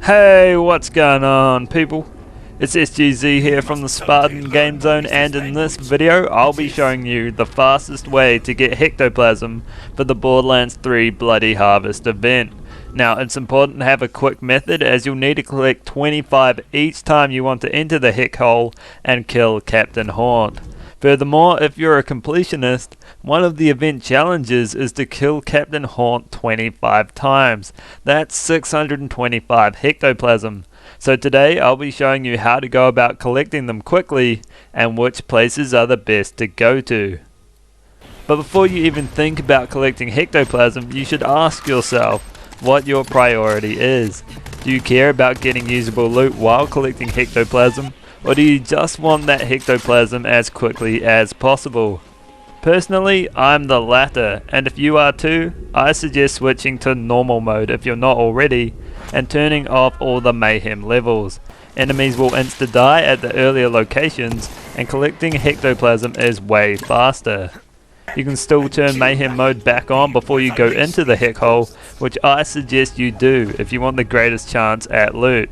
Hey, what's going on, people? It's SGZ here from the SpartanGameZone, and in this video I'll be showing you the fastest way to get Hecktoplasm for the Borderlands 3 Bloody Harvest event. Now, it's important to have a quick method, as you'll need to collect 25 each time you want to enter the Heck hole and kill Captain Haunt. Furthermore, if you're a completionist, one of the event challenges is to kill Captain Haunt 25 times. That's 625 Hecktoplasm. So today I'll be showing you how to go about collecting them quickly and which places are the best to go to. But before you even think about collecting Hecktoplasm, you should ask yourself what your priority is. Do you care about getting usable loot while collecting Hecktoplasm? Or do you just want that Hecktoplasm as quickly as possible? Personally, I'm the latter, and if you are too, I suggest switching to normal mode if you're not already, and turning off all the mayhem levels. Enemies will insta-die at the earlier locations, and collecting Hecktoplasm is way faster. You can still turn mayhem mode back on before you go into the Heck hole, which I suggest you do if you want the greatest chance at loot.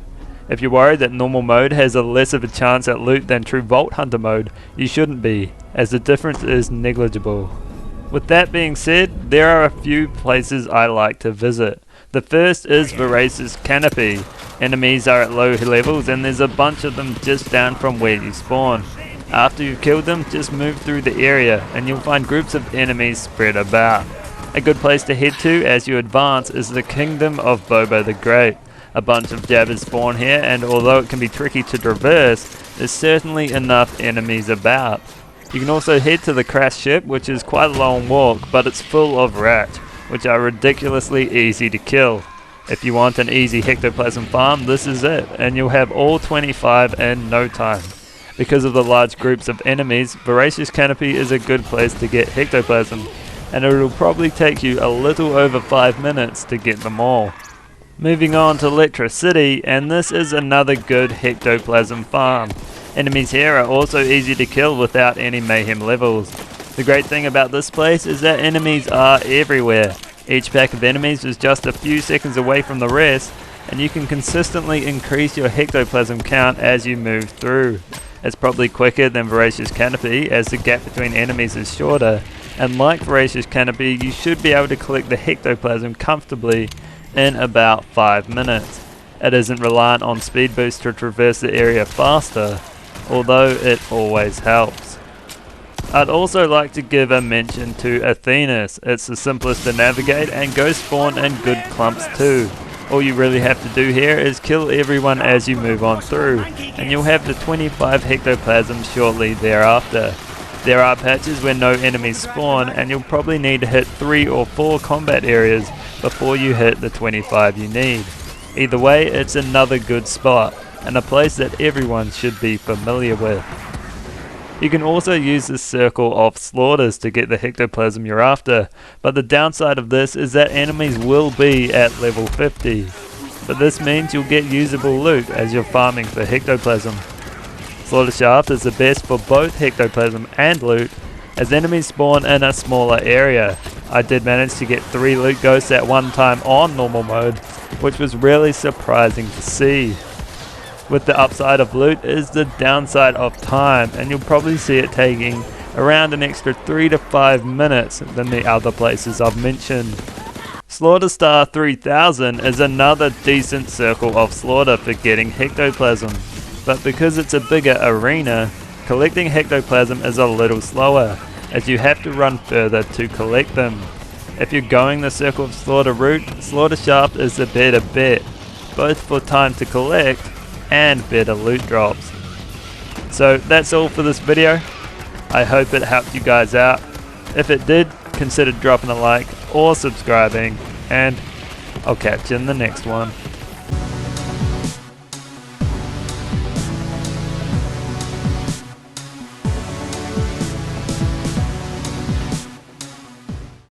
If you're worried that normal mode has a less of a chance at loot than true Vault Hunter mode, you shouldn't be, as the difference is negligible. With that being said, there are a few places I like to visit. The first is VORACIOUS CANOPY. Enemies are at low levels and there's a bunch of them just down from where you spawn. After you've killed them, just move through the area and you'll find groups of enemies spread about. A good place to head to as you advance is the Kingdom of Bobo the Great. A bunch of jabbers spawn here, and although it can be tricky to traverse, there's certainly enough enemies about. You can also head to the crashed ship, which is quite a long walk, but it's full of rats, which are ridiculously easy to kill. If you want an easy Hecktoplasm farm, this is it, and you'll have all 25 in no time. Because of the large groups of enemies, VORACIOUS CANOPY is a good place to get Hecktoplasm, and it'll probably take you a little over 5 minutes to get them all. Moving on to Electricity, and this is another good Hecktoplasm farm. Enemies here are also easy to kill without any mayhem levels. The great thing about this place is that enemies are everywhere. Each pack of enemies is just a few seconds away from the rest, and you can consistently increase your Hecktoplasm count as you move through. It's probably quicker than VORACIOUS CANOPY, as the gap between enemies is shorter, and like VORACIOUS CANOPY, you should be able to collect the Hecktoplasm comfortably in about 5 minutes. It isn't reliant on speed boost to traverse the area faster, although it always helps. I'd also like to give a mention to Athenas. It's the simplest to navigate and go spawn in good clumps too. All you really have to do here is kill everyone as you move on through, and you'll have the 25 Hecktoplasm shortly thereafter. There are patches where no enemies spawn, and you'll probably need to hit 3 or 4 combat areas before you hit the 25 you need. Either way, it's another good spot, and a place that everyone should be familiar with. You can also use the circle of slaughters to get the Hecktoplasm you're after, but the downside of this is that enemies will be at level 50. But this means you'll get usable loot as you're farming for Hecktoplasm. Slaughter Shaft is the best for both Hecktoplasm and loot, as enemies spawn in a smaller area. I did manage to get 3 loot ghosts at one time on normal mode, which was really surprising to see. With the upside of loot is the downside of time, and you'll probably see it taking around an extra 3 to 5 minutes than the other places I've mentioned. SLAUGHTERSTAR 3000 is another decent circle of slaughter for getting Hecktoplasm. But because it's a bigger arena, collecting Hecktoplasm is a little slower, as you have to run further to collect them. If you're going the Circle of Slaughter route, Slaughter Shaft is the better bet, both for time to collect and better loot drops. So that's all for this video. I hope it helped you guys out. If it did, consider dropping a like or subscribing, and I'll catch you in the next one.